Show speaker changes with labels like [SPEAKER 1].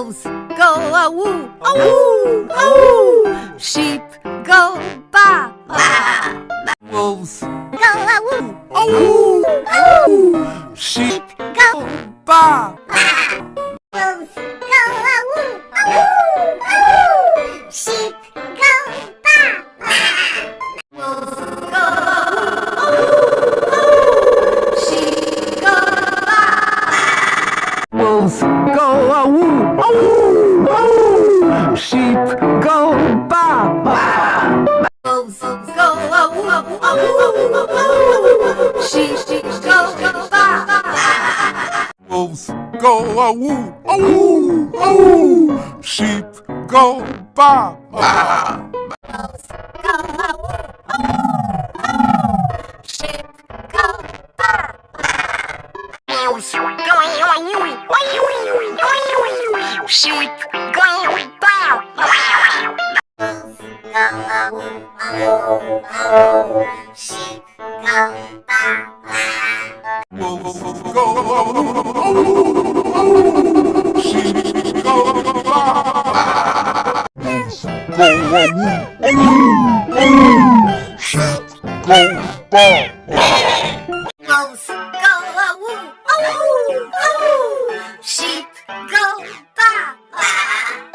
[SPEAKER 1] Wolves go awoo, awoo, awoo. Sheep go ba, ba.
[SPEAKER 2] Wolves
[SPEAKER 1] Go awoo,
[SPEAKER 2] awoo, awoo. Sheep
[SPEAKER 1] go
[SPEAKER 2] ba.
[SPEAKER 1] Wolves go awoo, awoo, awoo. Sheep go ba, ba. Wolves go awoo, awoo, awoo. Sheep go ba, ba.
[SPEAKER 2] Wolves go awoo, awoo, awoo. Sheep go ba, ba.
[SPEAKER 1] Wolves go awoo, awoo, awoo, awoo. Sheep go ba, ba.
[SPEAKER 2] Wolves go awoo, awoo, awoo. Sheep go ba, ba.
[SPEAKER 1] Wolves go awoo, awoo, awoo. Sheep go ba, ba. Wolves go awoo, awoo, awoo. Sheep go ba, ba. Wolves go awoo, awoo, awoo. Sheep go ba, ba.
[SPEAKER 2] Wolves go awoo, awoo, awoo. Sheep go ba, ba. Wolves go awoo, awoo, awoo. Sheep go ba, ba.
[SPEAKER 1] Wolves go awoo, awoo, awoo. Sheep go ba, ba.